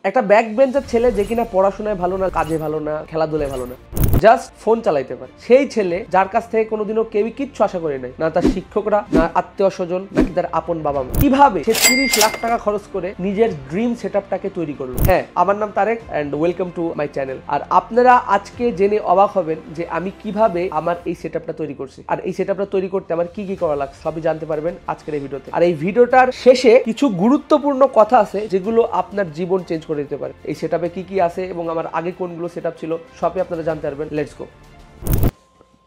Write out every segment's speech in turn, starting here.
একটা ব্যাক বেঞ্চের ছেলে যে কিনা পড়াশোনায় ভালো না, কাজে ভালো না, খেলাধুলায় ভালো না, জাস্ট ফোন চালাইতে পারে, সেই ছেলে যার কাছ থেকে কোনোদিনও কেউই কিচ্ছু আশা করে নাই, না তার শিক্ষকরা, না আত্মীয় স্বজন, নাকি তার আপন বাবা মা, কিভাবে সে 30 লাখ টাকা খরচ করে নিজের ড্রিম সেটআপটাকে তৈরি করলো। হ্যাঁ, আমার নাম Tarek and welcome to my channel. আর আপনারা আজকে জেনে অবাক হবেন যে আমি কিভাবে আমার এই সেটআপটা তৈরি করছি, আর এই সেটআপটা তৈরি করতে আমার কি কি করা লাগছে সবই জানতে পারবেন আজকের এই ভিডিওতে। আর এই ভিডিওটার শেষে কিছু গুরুত্বপূর্ণ কথা আছে যেগুলো আপনার জীবন চেঞ্জ করে দিতে পারে। এই সেটআপে কি কি আছে এবং আমার আগে কোনগুলো সেটআপ ছিল সবই আপনারা জানতে পারবেন। Let's go.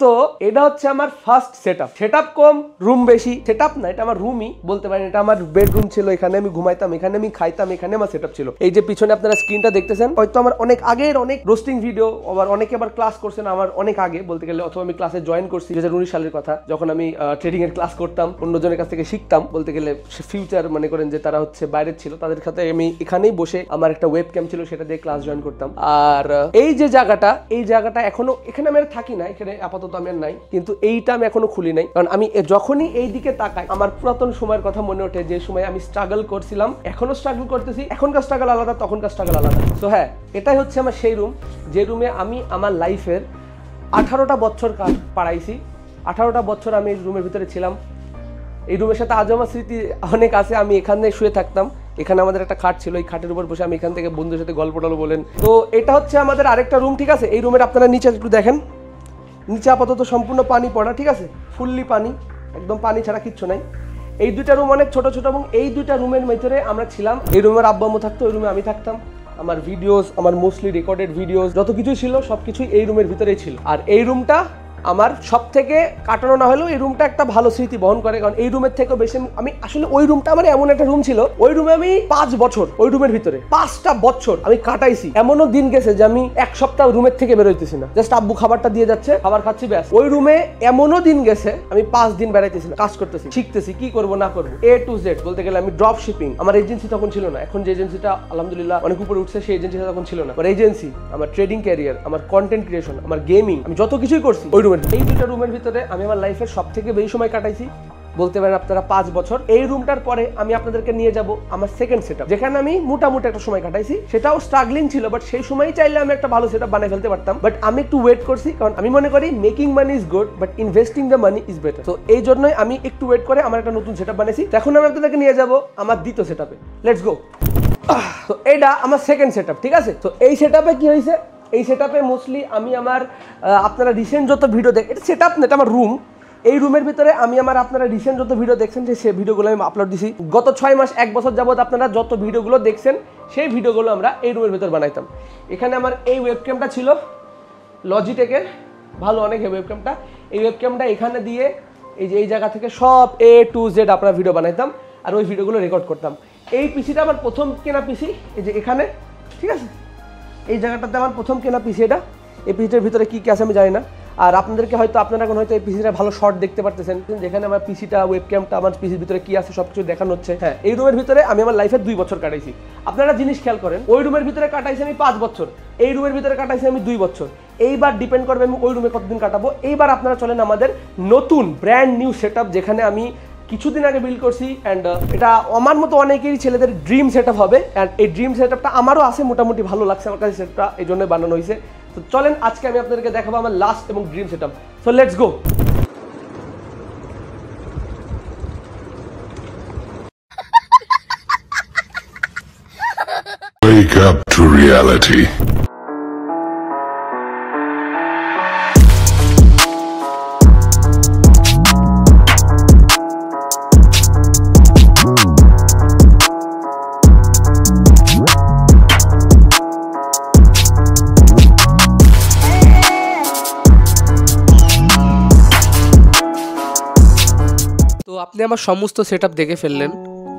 তো এটা হচ্ছে আমার ফার্স্ট সেটআপ। সেটআপ কম, রুম বেশি। সেটআপ না, এটা আমার রুমই বলতে পারেন। এটা আমার বেডরুম ছিল, এখানে আমি ঘুমাইতাম, এখানে আমি খাইতাম, এখানে আমার সেটআপ ছিল। এই যে পিছনে আপনারা স্ক্রিনটা দেখতেছেন, হয়তো আমার অনেক আগের অনেক রোস্টিং ভিডিও, আবার অনেকে আবার ক্লাস করছেন আমার অনেক আগে বলতে গেলে, অথবা আমি ক্লাসে জয়েন করছি 2019 সালের কথা, যখন আমি ট্রেডিং এর ক্লাস করতাম, অন্যজনের কাছ থেকে শিখতাম বলতে গেলে। ফিউচার মনে করেন যে তারা হচ্ছে বাইরে ছিল, তাদের সাথে আমি এখানেই বসে আমার একটা ওয়েব ক্যাম ছিল, সেটা দিয়ে ক্লাস জয়েন করতাম। আর এই যে জায়গাটা, এই জায়গাটা এখনো এখানে আমি আর থাকি না, এখানে আপাতত আমি আর নাই, কিন্তু এইটা আমি এখনো খুলি নাই। কারণ আমি যখনই এই দিকে তাকাই আমার পুরাতন সময়ের কথা মনে ওঠে, যে সময় আমি স্ট্রাগল করছিলাম, এখনো স্ট্রাগল করতেছি। এখনকার স্ট্রাগল আলাদা, তখনকার স্ট্রাগল আলাদা। তো হ্যাঁ, এটাই হচ্ছে আমার সেই রুম, যে রুমে আমি আমার লাইফের 18টা বছর পাড়াইছি। 18টা বছর আমি এই রুমের ভিতরে ছিলাম। এই রুমের সাথে আজও আমার স্মৃতি অনেক আছে। আমি এখানে শুয়ে থাকতাম, এখানে আমাদের একটা খাট ছিল, এই খাটের উপর বসে আমি এখান থেকে বন্ধুদের সাথে গল্প টল্প বলেন। তো এটা হচ্ছে আমাদের আরেকটা রুম, ঠিক আছে। এই রুমের আপনারা নিচে একটু দেখেন, নিচে আপাতত সম্পূর্ণ পানি পড়া, ঠিক আছে, ফুললি পানি, একদম পানি ছাড়া কিচ্ছু নাই। এই দুইটা রুম অনেক ছোট ছোট, এবং এই দুইটা রুমের ভিতরে আমরা ছিলাম। এই রুমের আব্বু আম্মু থাকতো, ওই রুমে আমি থাকতাম। আমার ভিডিওস, আমার মোস্টলি রেকর্ডেড ভিডিওস যত কিছুই ছিল সবকিছুই এই রুমের ভিতরেই ছিল। আর এই রুমটা আমার সব থেকে কাটানো না হলেও এই রুমটা একটা ভালো স্মৃতি বহন করে। কারণ এই রুমের থেকেও বেশি আমি আসলে, ওই রুমটা আমার এমন একটা রুম ছিল, ওই রুমে আমি 5 বছর, ওই রুমের ভিতরে 5টা বছর আমি কাটাইছি। এমনও দিন গেছে যে আমি 1 সপ্তাহ রুমের থেকে বেরোইতেছি না, জাস্ট আব্বু খাবারটা দিয়ে যাচ্ছে, খাবার খাচ্ছি, ব্যাস। ওই রুমে এমনও দিন গেছে আমি 5 দিন বেড়াইতেছি না, কাজ করতেছি, শিখতেছি কি করবো না করবো, A to Z বলতে গেলে। আমি ড্রপ শিপিং, আমার এজেন্সি তখন ছিল না, এখন যে এজেন্সিটা আলহামদুলিল্লাহ অনেক উপরে উঠছে, সেই এজেন্সিটা তখন ছিল না। আমার এজেন্সি, আমার ট্রেডিং ক্যারিয়ার, আমার কন্টেন্ট ক্রিয়েশন, আমার গেমিং, আমি যত কিছুই করছি ওই রুমের। এই দুইটা রুমের ভিতরে আমি আমার লাইফের সব থেকে বেশি সময় কাটাইছি বলতে পারেন আপনারা 5 বছর। এই রুমটার পরে আমি আপনাদেরকে নিয়ে যাব আমার সেকেন্ড সেটআপ, যেখানে আমি মোটামুটি একটা সময় কাটাইছি। সেটাও স্ট্রাগলিং ছিল, বাট সেই সময়ই চাইলে আমি একটা ভালো সেটআপ বানাই ফেলতে পারতাম। বাট আমি একটু ওয়েট করছি, কারণ আমি মনে করি making money is good but investing the money is better. তো এই জন্যই আমি একটু ওয়েট করে আমার একটা নতুন সেটআপ বানাইছি। এখন আমি আপনাদেরকে নিয়ে যাব আমার দ্বিতীয় সেটআপে। Let's go. তো এটা আমার সেকেন্ড সেটআপ, ঠিক আছে। তো এই সেটআপে কি হয়েছে, এই সেটআপে মোস্টলি আমি আমার আপনারা রিসেন্ট যত ভিডিও দেখ, এটা সেটআপ না, এটা আমার রুম। এই রুমের ভিতরে আমি আমার আপনারা রিসেন্ট যত ভিডিও দেখছেন সেই ভিডিওগুলো আমি আপলোড দিছি। গত 6 মাস 1 বছর যাবত আপনারা যত ভিডিওগুলো দেখছেন সেই ভিডিওগুলো আমরা এই রুমের ভিতর বানাইতাম। এখানে আমার এই ওয়েবক্যামটা ছিল লজিটেকের, ভালো অনেক ওয়েবক্যামটা। এই ওয়েবক্যামটা এখানে দিয়ে এই যে এই জায়গা থেকে সব A to Z আপনারা ভিডিও বানাইতাম, আর ওই ভিডিওগুলো রেকর্ড করতাম। এই পিসিটা আমার প্রথম কেনা পিসি, এই যে এখানে, ঠিক আছে, এই জায়গাটাতে আমার প্রথম কেনা পিসি এটা। এই পিসিটার ভিতরে কি কি আছে আমি জানি না। আর আপনাদেরকে হয়তো আপনারা এখন হয়তো এই পিসিটা ভালো শর্ট দেখতে পারতেছেন, যেখানে আমার পিসিটা, ওয়েবক্যামটা, আমার পিসির ভিতরে কি আছে সবকিছু দেখানো হচ্ছে। হ্যাঁ, এই রুমের ভিতরে আমি আমার লাইফের 2 বছর কাটাইছি। আপনারা জিনিস খেয়াল করেন, ওই রুমের ভিতরে কাটাইছি আমি 5 বছর, এই রুমের ভিতরে কাটাইছি আমি 2 বছর। এইবার ডিপেন্ড করবে আমি ওই রুমে কতদিন কাটাবো। এইবার আপনারা চলেন আমাদের নতুন ব্র্যান্ড নিউ সেটআপ, যেখানে আমি কিছুদিন আগে বিল্ড করছি। অ্যান্ড এটা আমার মতো অনেকেরই ছেলেদের ড্রিম সেটআপ হবে। অ্যান্ড এই ড্রিম সেটআপটা আমারও আছে, মোটামুটি ভালো লাগছে আমার কাছে সেটআপটা, এই জন্য বানানো হয়েছে। তো চলেন আজকে আমি আপনাদেরকে দেখাবো আমার লাস্ট এবং dream setup. So let's go. Wake up to reality. আপনি আমার সমস্ত সেটআপ দেখে ফেললেন,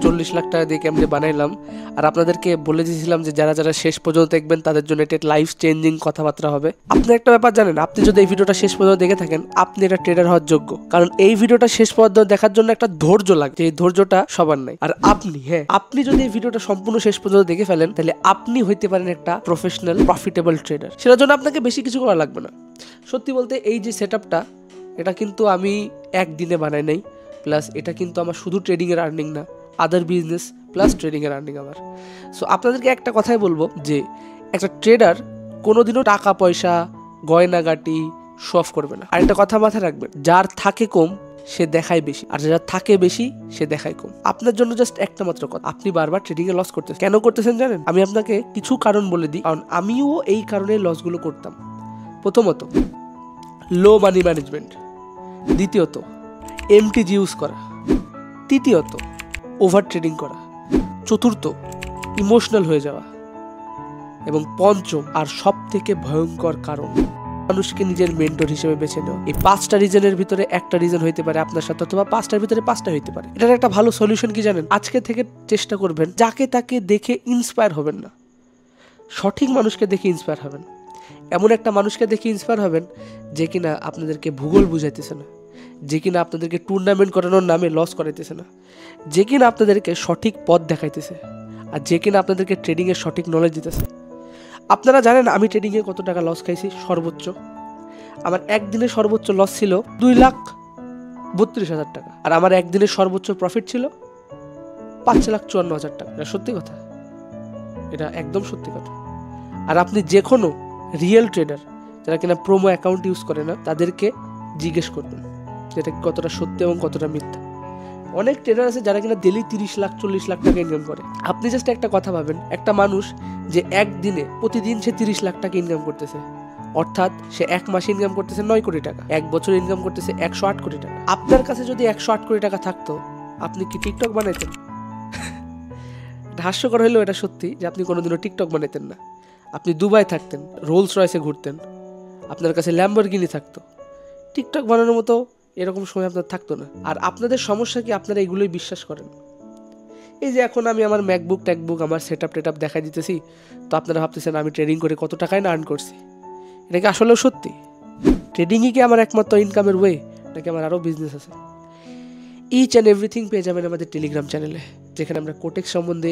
40 লাখ টাকা দিয়ে কেমনে বানাইলাম। আর আপনাদেরকে বলে দিয়েছিলাম যে যারা যারা শেষ পর্যন্ত দেখবেন তাদের জন্য এটা লাইফ চেঞ্জিং কথাবার্তা হবে। আপনি একটা ব্যাপার জানেন, আপনি যদি এই ভিডিওটা শেষ পর্যন্ত দেখে থাকেন, আপনি এটা ট্রেডার হওয়ার যোগ্য। কারণ এই ভিডিওটা শেষ পর্যন্ত দেখার জন্য একটা ধৈর্য লাগে, এই ধৈর্যটা সবার নাই। আর আপনি যদি এই ভিডিওটা সম্পূর্ণ শেষ পর্যন্ত দেখে ফেলেন, তাহলে আপনি হইতে পারেন একটা প্রফেশনাল প্রফিটেবল ট্রেডার। সেটার জন্য আপনাকে বেশি কিছু করা লাগবে না। সত্যি বলতে এই যে সেটআপটা, এটা কিন্তু আমি একদিনে বানাই নাই। প্লাস এটা কিন্তু আমার শুধু ট্রেডিং এর আর্নিং না, আদার বিজনেস প্লাস ট্রেডিংয়ের আর্নিং আমার। সো আপনাদেরকে একটা কথাই বলবো যে একটা ট্রেডার কোনোদিনও টাকা পয়সা গয়নাগাটি শো অফ করবে না। আর একটা কথা মাথায় রাখবেন, যার থাকে কম সে দেখায় বেশি, আর যার থাকে বেশি সে দেখায় কম। আপনার জন্য জাস্ট একটা মাত্র কথা, আপনি বারবার ট্রেডিং এ লস করতেছেন। কেন করতেছেন জানেন? আমি আপনাকে কিছু কারণ বলে দিই, কারণ আমিও এই কারণে লসগুলো করতাম। প্রথমত, লো মানি ম্যানেজমেন্ট। দ্বিতীয়ত, এমটিজি ইউজ করা। তৃতীয়ত, ওভার ট্রেডিং করা। চতুর্থ, ইমোশনাল হয়ে যাওয়া। এবং পঞ্চম আর সব থেকে ভয়ঙ্কর কারণ, মানুষকে নিজের মেন্টর হিসেবে বেছে নেওয়া। এই 5টা রিজনের ভিতরে একটা রিজন হইতে পারে আপনার সাথে, অথবা 5টার ভিতরে 5টা হইতে পারে। এটার একটা ভালো সলিউশন কি জানেন? আজকে থেকে চেষ্টা করবেন যাকে তাকে দেখে ইন্সপায়ার হবেন না, সঠিক মানুষকে দেখে ইন্সপায়ার হবেন। এমন একটা মানুষকে দেখে ইন্সপায়ার হবেন যে কিনা আপনাদেরকে ভূগোল বুঝাইতেছে না, যে কিনা আপনাদেরকে টুর্নামেন্ট করানোর নামে লস করাইতেছে না, যে কিনা আপনাদেরকে সঠিক পথ দেখাইতেছে, আর যে কিনা আপনাদেরকে ট্রেডিংয়ের সঠিক নলেজ দিতেছে। আপনারা জানেন আমি ট্রেডিংয়ে কত টাকা লস খাইছি সর্বোচ্চ? আমার একদিনে সর্বোচ্চ লস ছিল 2,32,000 টাকা, আর আমার একদিনের সর্বোচ্চ প্রফিট ছিল 5,54,000 টাকা। এটা সত্যি কথা, এটা একদম সত্যি কথা। আর আপনি যে কোনো রিয়েল ট্রেডার যারা কিনা প্রোমো অ্যাকাউন্ট ইউজ করে না, তাদেরকে জিজ্ঞেস করবেন যেটা কতটা সত্যি এবং কতটা মিথ্যা। অনেক ট্রেডার আছে যারা কিনা ডেলি 30 লাখ 40 লাখ টাকা ইনকাম করে। আপনি জাস্ট একটা কথা ভাবেন, একটা মানুষ যে একদিনে প্রতিদিন সে 30 লাখ টাকা ইনকাম করতেছে, অর্থাৎ সে এক মাসে ইনকাম করতেছে 9 কোটি টাকা, এক বছর ইনকাম করতেছে 108 কোটি টাকা। আপনার কাছে যদি 108 কোটি টাকা থাকতো, আপনি কি টিকটক বানাইতেন? হাস্যকর হলেও এটা সত্যি যে আপনি কোনোদিনও টিকটক বানাইতেন না। আপনি দুবাই থাকতেন, রোলস রয়েসে ঘুরতেন, আপনার কাছে ল্যাম্বরগিনি থাকতো। টিকটক বানানোর মতো এরকম সময় আপনার থাকতো না। আর আপনাদের সমস্যা কি, আপনারা এগুলোই বিশ্বাস করেন। এই যে এখন আমি আমার ম্যাকবুক ট্যাকবুক আমার সেট আপ টেটআপ দেখাই দিতেছি, তো আপনারা ভাবতেছেন আমি ট্রেডিং করে কত টাকায় না আর্ন করছি। এটা কি আসলেও সত্যি? ট্রেডিংই কি আমার একমাত্র ইনকামের ওয়ে, নাকি আমার আরও বিজনেস আছে? ইচ অ্যান্ড এভরিথিং পেয়ে যাবেন আমাদের টেলিগ্রাম চ্যানেলে, যেখানে আমরা কোটেক্স সম্বন্ধে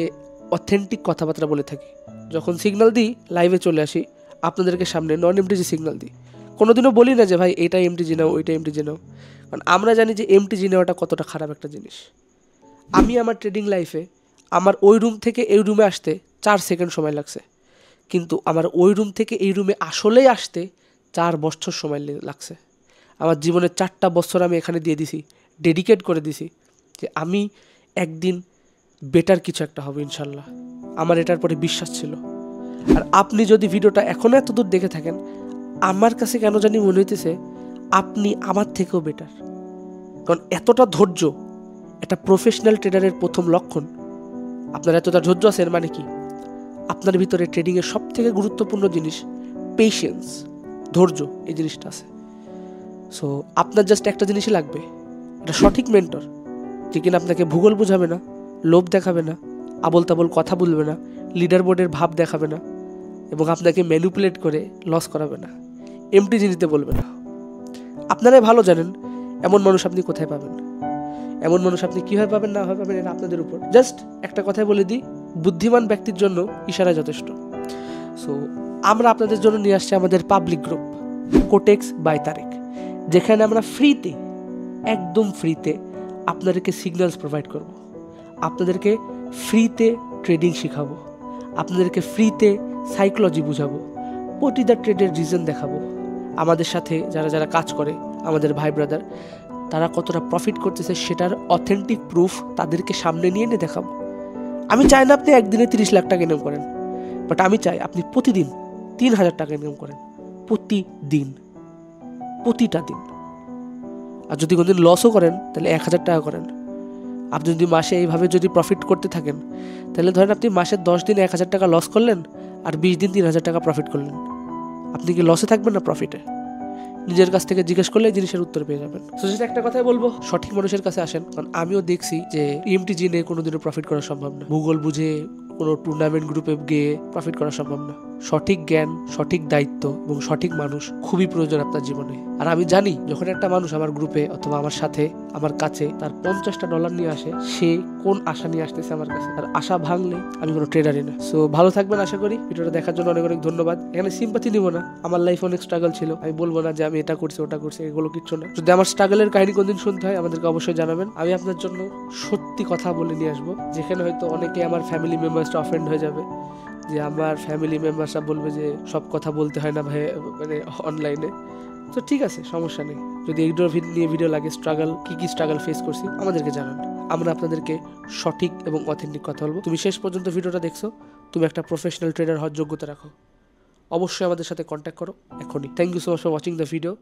অথেন্টিক কথাবার্তা বলে থাকি। যখন সিগন্যাল দিই লাইভে চলে আসি আপনাদেরকে সামনে, নন এমটিজি সিগন্যাল দিই। কোনোদিনও বলি না যে ভাই এটা এমটিজি নাও ওইটা এমটিজি নাও, কারণ আমরা জানি যে এমটিজি নেওয়াটা কতটা খারাপ একটা জিনিস। আমি আমার ট্রেডিং লাইফে আমার ওই রুম থেকে এই রুমে আসতে 4 সেকেন্ড সময় লাগছে, কিন্তু আমার ওই রুম থেকে এই রুমে আসলেই আসতে 4 বছর সময় লাগছে। আমার জীবনের 4টা বছর আমি এখানে দিয়ে দিছি, ডেডিকেট করে দিছি যে আমি একদিন বেটার কিছু একটা হবে ইনশাল্লাহ। আমার এটার পরে বিশ্বাস ছিল। আর আপনি যদি ভিডিওটা এখনও এত দূর দেখে থাকেন, আমার কাছে কেন জানি মনে হইতেছে আপনি আমার থেকেও বেটার। কারণ এতটা ধৈর্য একটা প্রফেশনাল ট্রেডারের প্রথম লক্ষণ। আপনার এতটা ধৈর্য আছে, এর মানে কি আপনার ভিতরে ট্রেডিংয়ের সব থেকে গুরুত্বপূর্ণ জিনিস পেশেন্স, ধৈর্য, এই জিনিসটা আছে। সো আপনার জাস্ট একটা জিনিসই লাগবে, এটা সঠিক মেন্টর, যে কিনা আপনাকে ভূগোল বুঝাবে না, লোভ দেখাবে না, আবল তাবল কথা বলবে না, লিডার বোর্ডের ভাব দেখাবে না, এবং আপনাকে ম্যানিপুলেট করে লস করাবে না, এমটিজি নিতে বলবে না। আপনারাই ভালো জানেন এমন মানুষ আপনি কোথায় পাবেন, এমন মানুষ আপনি কীভাবে পাবেন না পাবেন এটা আপনাদের উপর। জাস্ট একটা কথাই বলে দিই, বুদ্ধিমান ব্যক্তির জন্য ইশারা যথেষ্ট। সো আমরা আপনাদের জন্য নিয়ে আসছি আমাদের public group Cortex by Tarek, যেখানে আমরা ফ্রিতে, একদম ফ্রিতে আপনাদেরকে সিগন্যালস প্রোভাইড করব, আপনাদেরকে ফ্রিতে ট্রেডিং শেখাবো, আপনাদেরকে ফ্রিতে সাইকোলজি বুঝাবো, প্রতিটা ট্রেডের রিজন দেখাবো। আমাদের সাথে যারা যারা কাজ করে, আমাদের ভাই ব্রাদার, তারা কতটা প্রফিট করতেছে সেটার অথেন্টিক প্রুফ তাদেরকে সামনে নিয়ে এনে দেখাবো। আমি চাই না আপনি একদিনে 30 লাখ টাকা ইনকাম করেন, বাট আমি চাই আপনি প্রতিদিন 3,000 টাকা ইনকাম করেন, প্রতিদিন, প্রতিটা দিন। আর যদি কোনোদিন লসও করেন তাহলে 1,000 টাকা করেন। আপনি যদি মাসে এইভাবে যদি প্রফিট করতে থাকেন, তাহলে ধরেন আপনি মাসে 10 দিন 1,000 টাকা লস করলেন, আর 20 দিন 3,000 টাকা প্রফিট করলেন। আপনি কি লসে থাকবেন না প্রফিটে? নিজের কাছ থেকে জিজ্ঞেস করলে জিনিসের উত্তর পেয়ে যাবেন। তো সেটা একটা কথাই বলবো, সঠিক মানুষের কাছে আসেন। কারণ আমিও দেখছি যে এমটিজি নিয়ে কোনোদিনও প্রফিট করা সম্ভব না, ভূগোল বুঝে কোনো টুর্নামেন্ট গ্রুপে গিয়ে প্রফিট করা সম্ভব না। সঠিক জ্ঞান, সঠিক দায়িত্ব এবং সঠিক মানুষ খুবই প্রয়োজন আপনার জীবনে। আর আমি জানি যখন একটা মানুষ আমার গ্রুপে অথবা আমার সাথে আমার কাছে তার $50 নিয়ে আসে, সে কোন আশা নিয়ে আসতেছে আমার কাছে। আর আশা ভাঙলে আমি কোনো ট্রেডারই না। সো ভালো থাকবেন আশা করি। ভিডিওটা দেখার জন্য অনেক অনেক ধন্যবাদ। এখানে সিম্পাথি নিব না, আমার লাইফে অনেক স্ট্রাগল ছিল, আমি বলবো না যে আমি এটা করছি ওটা করছি, এগুলো কিচ্ছু না। যদি আমার স্ট্রাগলের কাহিনী কোনদিন শুনতে হয় আমাদেরকে অবশ্যই জানাবেন। আমি আপনার জন্য সত্যি কথা বলে নিয়ে আসবো, যেখানে হয়তো অনেকে আমার ফ্যামিলি মেম্বার্সটা অফেন্ড হয়ে যাবে, যে আমার ফ্যামিলি মেম্বার্সরা বলবে যে সব কথা বলতে হয় না ভাই মানে অনলাইনে। তো ঠিক আছে, সমস্যা নেই। যদি এইগুলো নিয়ে ভিডিও লাগে, স্ট্রাগল কি স্ট্রাগল ফেস করছি আমাদেরকে জানান, আমরা আপনাদেরকে সঠিক এবং অথেন্টিক কথা বলবো। তুমি শেষ পর্যন্ত ভিডিওটা দেখছো, তুমি একটা প্রফেশনাল ট্রেডার হওয়ার যোগ্যতা রাখো, অবশ্যই আমাদের সাথে কন্ট্যাক্ট করো এখনই। Thank you so much for watching the video.